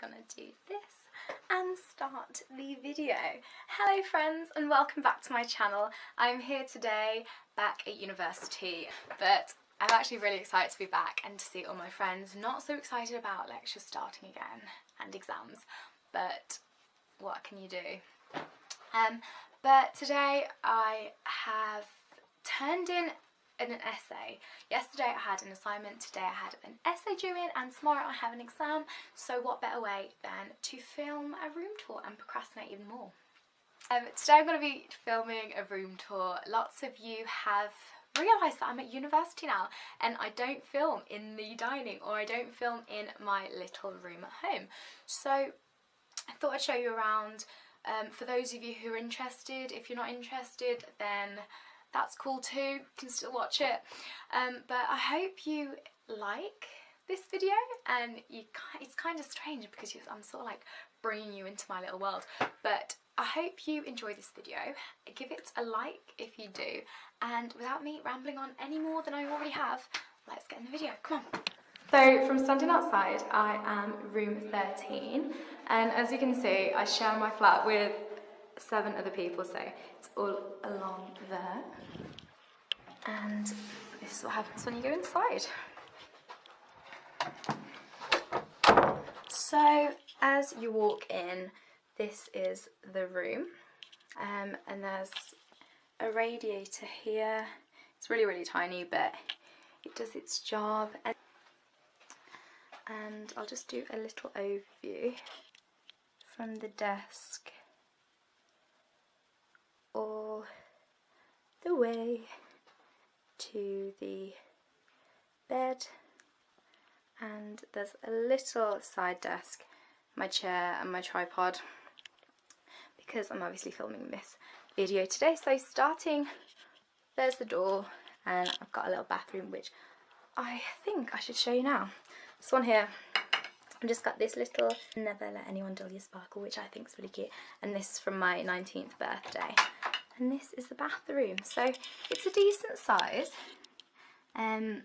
gonna do this and start the video. Hello friends and welcome back to my channel. I'm here today back at university, but I'm actually really excited to be back and to see all my friends. Not so excited about lectures starting again and exams, but what can you do? But today I have turned in an essay. Yesterday I had an assignment, today I had an essay due in, and tomorrow I have an exam. So what better way than to film a room tour and procrastinate even more. Today I'm going to be filming a room tour. Lots of you have realised that I'm at university now and I don't film in the dining, or I don't film in my little room at home. So I thought I'd show you around. For those of you who are interested, if you're not interested then that's cool too, you can still watch it. But I hope you like this video, and it's kind of strange because I'm sort of like bringing you into my little world, but I hope you enjoy this video. Give it a like if you do, and without me rambling on any more than I already have, let's get in the video, come on. So from standing outside, I am room 13, and as you can see I share my flat with 7 other people, so it's all along there. And this is what happens when you go inside. So as you walk in, this is the room, and there's a radiator here. It's really tiny, but it does its job. And I'll just do a little overview from the desk all the way to the bed, and there's a little side desk, my chair and my tripod, because I'm obviously filming this video today. So starting, there's the door, and I've got a little bathroom which I think I should show you now. This one here, I've just got this little "never let anyone dull your sparkle," which I think is really cute, and this is from my 19th birthday. And this is the bathroom, so it's a decent size, and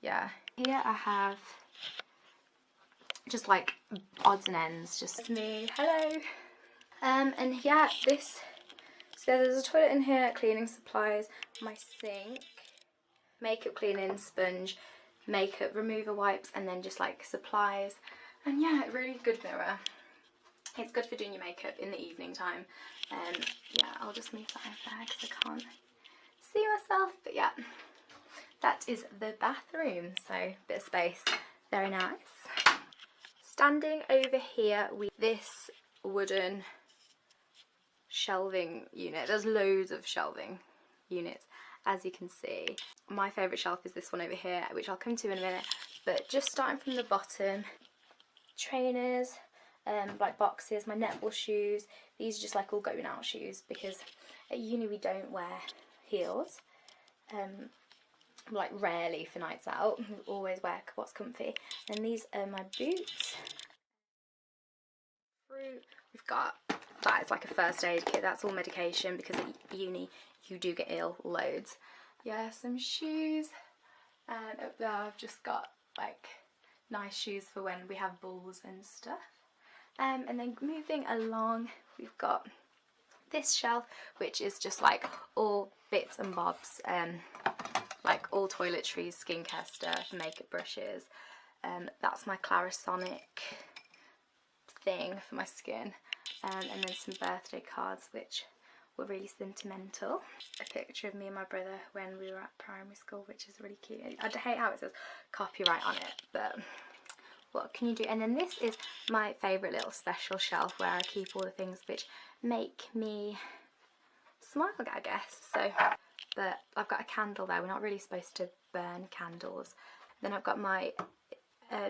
yeah, here I have just like odds and ends, just me, hello. And yeah, so there's a toilet in here, cleaning supplies, my sink, makeup cleaning sponge, makeup remover wipes, and then just like supplies. And yeah, really good mirror. It's good for doing your makeup in the evening time. Yeah, I'll just move that over there because I can't see myself. But yeah, that is the bathroom. So bit of space, very nice. Standing over here with this wooden shelving unit. There's loads of shelving units, as you can see. My favourite shelf is this one over here, which I'll come to in a minute. But just starting from the bottom, trainers, like boxes, my netball shoes. These are just like all going out shoes because at uni we don't wear heels, like rarely for nights out. We always wear what's comfy. And these are my boots. Fruit, we've got that is like a first aid kit. That's all medication because at uni you do get ill loads. Yeah, some shoes, and up there I've just got like nice shoes for when we have balls and stuff. And then moving along, we've got this shelf, which is just like all bits and bobs, like all toiletries, skincare stuff, makeup brushes. That's my Clarisonic thing for my skin, and then some birthday cards which were really sentimental. A picture of me and my brother when we were at primary school, which is really cute. I hate how it says copyright on it, but what can you do? And then this is my favourite little special shelf where I keep all the things which make me smile, I guess. So, but I've got a candle there. We're not really supposed to burn candles. Then I've got my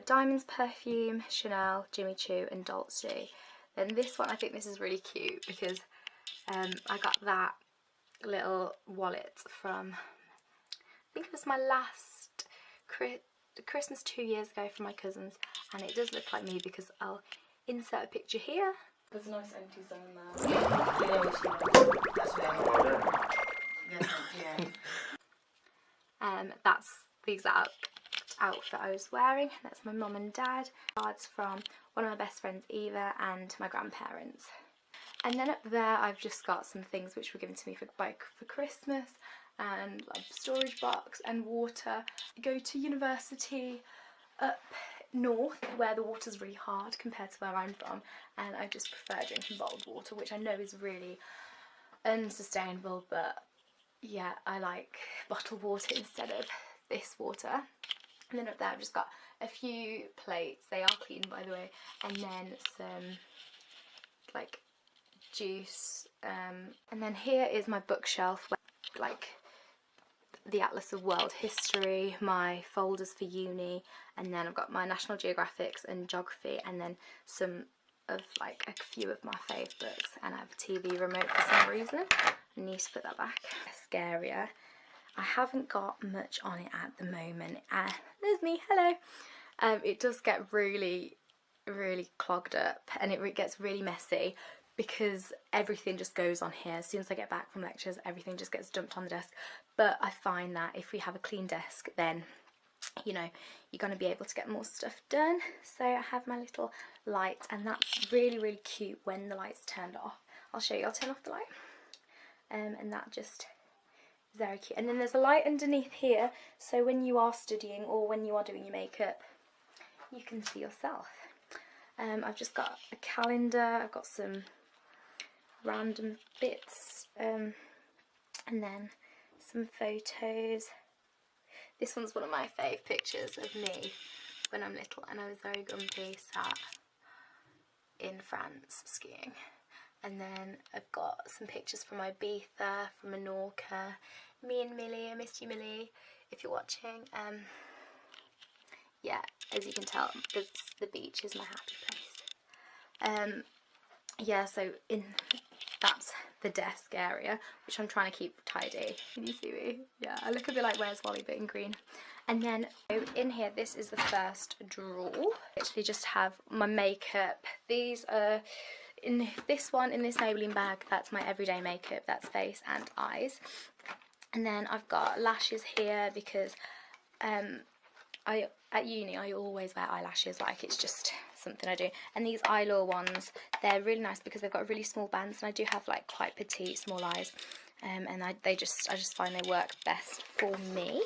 Diamonds perfume, Chanel, Jimmy Choo and Dolce. Then this one, I think this is really cute because I got that little wallet from, I think it was my last Christmas 2 years ago from my cousins, and it does look like me because I'll insert a picture here. There's a nice empty zone there. That's where That's the exact outfit I was wearing. That's my mum and dad. Cards from one of my best friends Eva and my grandparents. And then up there I've just got some things which were given to me for Christmas, and like storage box and water. I go to university up north where the water's really hard compared to where I'm from, and I just prefer drinking bottled water, which I know is really unsustainable, but yeah, I like bottled water instead of this water. And then up there I've just got a few plates, they are clean by the way, and then some like juice, and then here is my bookshelf where, like, the Atlas of World History, my folders for uni, and then I've got my National Geographics and Geography, and then some of like a few of my fave books, and I have a TV remote for some reason. I need to put that back. Desk area, I haven't got much on it at the moment. There's me, hello. It does get really clogged up, and it gets really messy because everything just goes on here. As soon as I get back from lectures, everything just gets dumped on the desk. But I find that if we have a clean desk, then, you know, you're going to be able to get more stuff done. So I have my little light, and that's really cute when the light's turned off. I'll show you, I'll turn off the light. And that just is very cute. And then there's a light underneath here, so when you are studying or when you are doing your makeup, you can see yourself. I've just got a calendar, I've got some random bits, and then some photos. This one's one of my fave pictures of me when I'm little, and I was very grumpy, sat in France skiing. And then I've got some pictures from Ibiza, from Menorca, me and Millie. I missed you, Millie, if you're watching. Yeah, as you can tell, the beach is my happy place. Yeah, so that's the desk area, which I'm trying to keep tidy. Can you see me? Yeah, I look a bit like Where's Wally, but in green. And then in here, this is the first drawer. I actually just have my makeup. These are in this one, in this Maybelline bag. That's my everyday makeup. That's face and eyes. And then I've got lashes here because at uni I always wear eyelashes, like it's just something I do. And these Eyelure ones, they're really nice because they've got really small bands, and I do have like quite petite small eyes, and I just find they work best for me.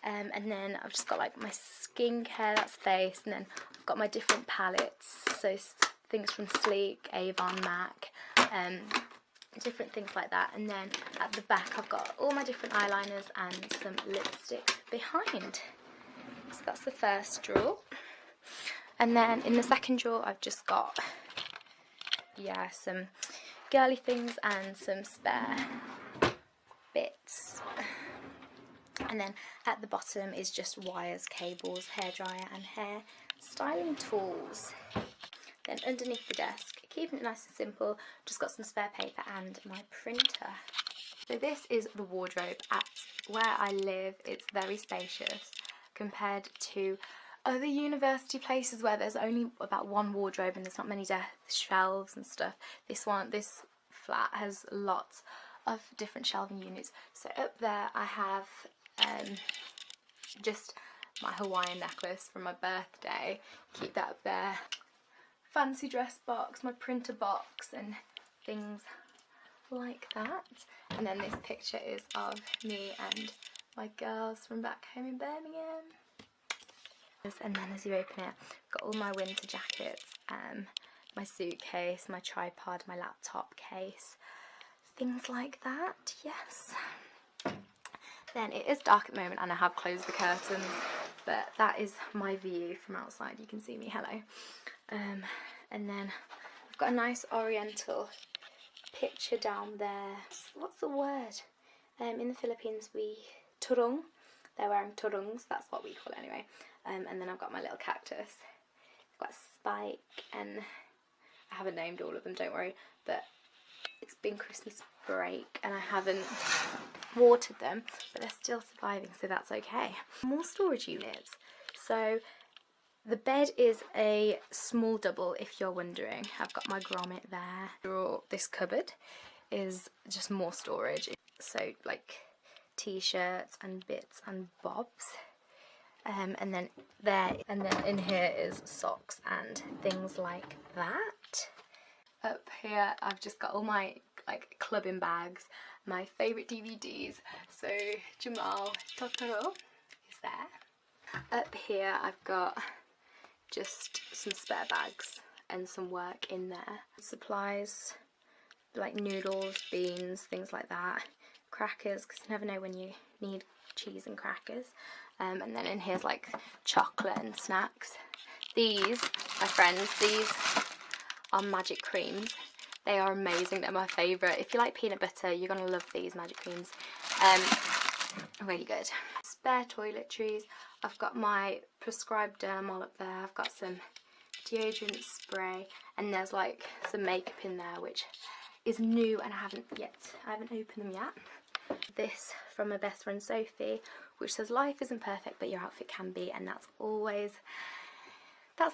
And then I've just got like my skincare, that's face, and then I've got my different palettes, so things from Sleek, Avon, MAC, different things like that. And then at the back I've got all my different eyeliners and some lipsticks behind. So that's the first drawer. And then in the second drawer I've just got, yeah, some girly things and some spare bits. And then at the bottom is just wires, cables, hairdryer and hair styling tools. Then underneath the desk, keeping it nice and simple, just got some spare paper and my printer. So this is the wardrobe. At where I live, it's very spacious compared to other university places where there's only about one wardrobe and there's not many shelves and stuff. This flat has lots of different shelving units. So up there I have just my Hawaiian necklace from my birthday. Keep that up there. Fancy dress box, my printer box and things like that. And then this picture is of me and my girls from back home in Birmingham. And then as you open it, I've got all my winter jackets, my suitcase, my tripod, my laptop case, things like that, yes. Then it is dark at the moment and I have closed the curtains, but that is my view from outside. You can see me, hello. And then I've got a nice oriental picture down there. What's the word? In the Philippines, turong. They're wearing turungs, that's what we call it anyway. And then I've got my little cactus. I've got a spike, and I haven't named all of them, don't worry. But it's been Christmas break and I haven't watered them, but they're still surviving, so that's okay. More storage units. So the bed is a small double, if you're wondering. I've got my grommet there. This cupboard is just more storage. So like t-shirts and bits and bobs. and then there, and then in here is socks and things like that. Up here I've just got all my like clubbing bags, my favourite DVDs, so Jamal Totoro is there. Up here I've got just some spare bags and some work in there. Supplies like noodles, beans, things like that. Crackers, because you never know when you need cheese and crackers. And then in here's like chocolate and snacks. These, my friends, these are magic creams. They are amazing, they're my favourite. If you like peanut butter, you're going to love these magic creams. Really good. Spare toiletries. I've got my prescribed Dermol up there. I've got some deodorant spray, and there's like some makeup in there which is new and I haven't opened them yet. This from my best friend Sophie, which says life isn't perfect but your outfit can be, and that's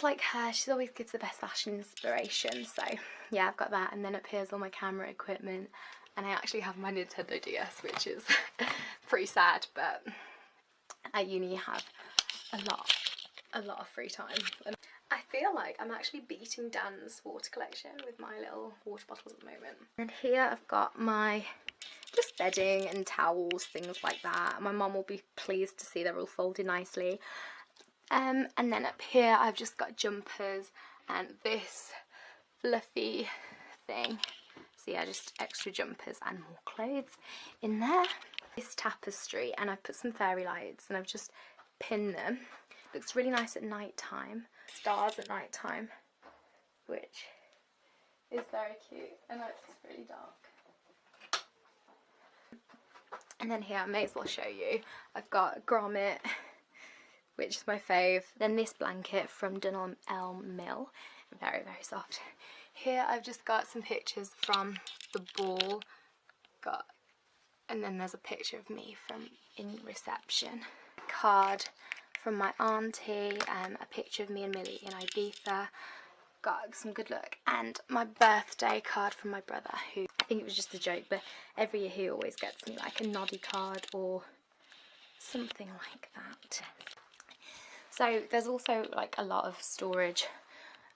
like her. She always gives the best fashion inspiration, so yeah, I've got that. And then up here's all my camera equipment, and I actually have my Nintendo DS, which is pretty sad, but at uni you have a lot of free time. And I feel like I'm actually beating Dan's water collection with my little water bottles at the moment. And here I've got my just bedding and towels, things like that. My mum will be pleased to see they're all folded nicely. And then up here I've just got jumpers and this fluffy thing. So yeah, just extra jumpers and more clothes in there. This tapestry, and I've put some fairy lights and I've just pinned them. Looks really nice at night time. Stars at night time, which is very cute. I know it's really dark. And then here I may as well show you. I've got grommet, which is my fave. Then this blanket from Dunelm Elm Mill, very soft. Here I've just got some pictures from the ball. And then there's a picture of me from in reception. A card from my auntie, a picture of me and Millie in Ibiza. Got some good luck, and my birthday card from my brother, who I think it was just a joke, but every year he always gets me like a noddy card or something like that. So there's also like a lot of storage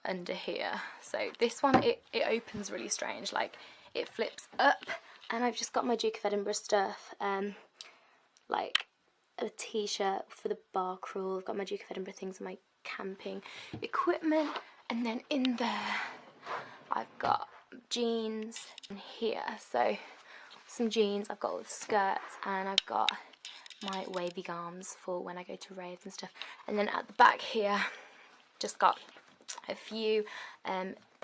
under here. So this one, it opens really strange, like it flips up, and I've just got my Duke of Edinburgh stuff, like a t-shirt for the bar crawl. I've got my Duke of Edinburgh things and my camping equipment, and then in there I've got jeans in here. So some jeans, I've got all the skirts, and I've got my wavy garms for when I go to raves and stuff. And then at the back here, just got a few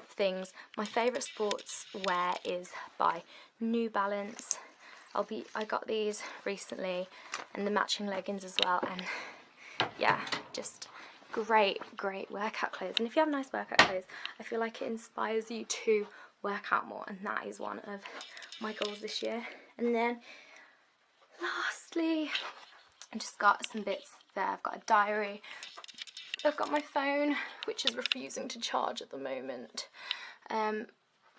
things. My favourite sports wear is by New Balance. I got these recently, and the matching leggings as well, and yeah, just great workout clothes. And if you have nice workout clothes, I feel like it inspires you to work out more, and that is one of my goals this year. And then lastly, I just got some bits there. I've got a diary, I've got my phone, which is refusing to charge at the moment.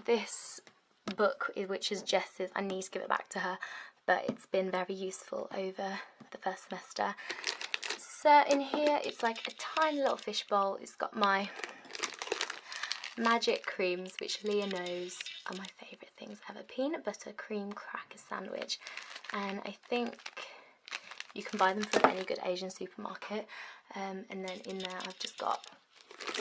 This book, which is Jess's, I need to give it back to her, but it's been very useful over the first semester. So in here, it's like a tiny little fishbowl. It's got my magic creams, which Leah knows are my favourite things ever. Peanut butter cream cracker sandwich, and I think you can buy them from any good Asian supermarket. And then in there I've just got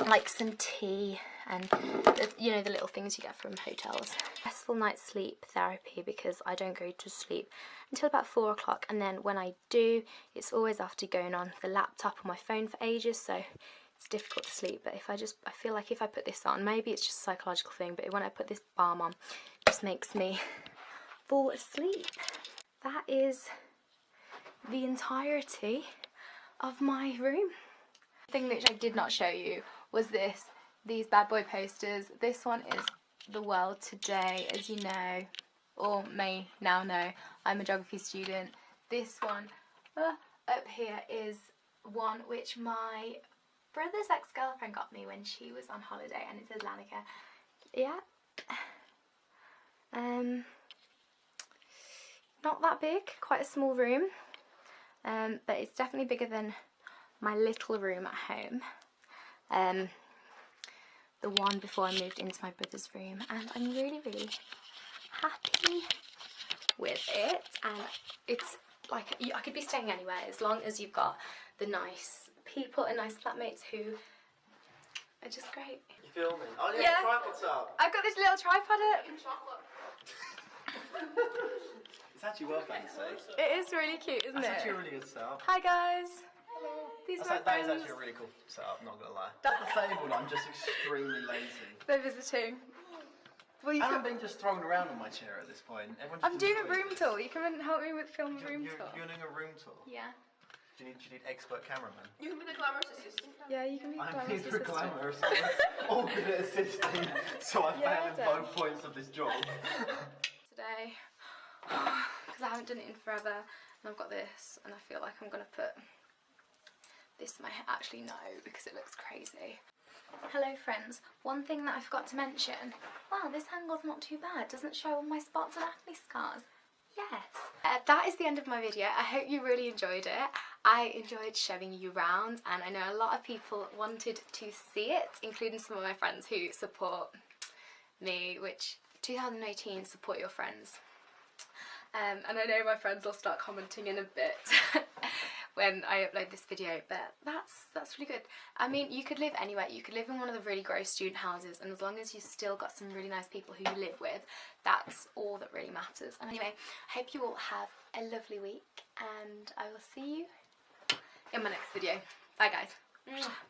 like some tea and the little things you get from hotels. Restful night's sleep therapy, because I don't go to sleep until about 4 o'clock, and then when I do, it's always after going on the laptop or my phone for ages, so it's difficult to sleep. But I feel like if I put this on, maybe it's just a psychological thing, but when I put this balm on, it just makes me fall asleep. That is the entirety of my room. The thing which I did not show you was these bad boy posters. This one is The World Today, as you know, or may now know, I'm a geography student. This one up here is one which my brother's ex-girlfriend got me when she was on holiday, and it says Lanica. Yeah. Not that big, quite a small room, but it's definitely bigger than my little room at home. The one before I moved into my brother's room, and I'm really, really happy with it. And it's like, I could be staying anywhere as long as you've got the nice people and nice flatmates who are just great. You filming? Oh yeah, Yeah. tripod's up. I've got this little tripod up. It's actually well fancy. It is really cute, isn't That's it? actually a really good setup. Hi guys. These are my That is friends. actually a really cool setup, not gonna lie. That's disabled, I'm just extremely lazy. They're visiting. Well, you And can... I'm being just thrown around on my chair at this point. Everyone just I'm doing a enjoys room this. tour. You come and help me with film a room tour. You're doing a room tour? Yeah. Do you need expert cameraman? You can be the glamorous assistant. Yeah, you can be I'm glamorous neither a assistant. glamorous or good at assisting, so I Yeah, fail in then. both points of this job. Today, because I haven't done it in forever, and I've got this, and I feel like I'm gonna put this in my hair. Actually no, because it looks crazy. Hello friends, one thing that I forgot to mention. Wow, this angle's not too bad. Doesn't show all my spots and acne scars. Yes. That is the end of my video. I hope you really enjoyed it. I enjoyed showing you around, and I know a lot of people wanted to see it, including some of my friends who support me, which 2018, support your friends. And I know my friends will start commenting in a bit when I upload this video, but that's really good. I mean, you could live anywhere. You could live in one of the really gross student houses, and as long as you've still got some really nice people who you live with, that's all that really matters. And anyway, I hope you all have a lovely week, and I will see you in my next video. Bye guys.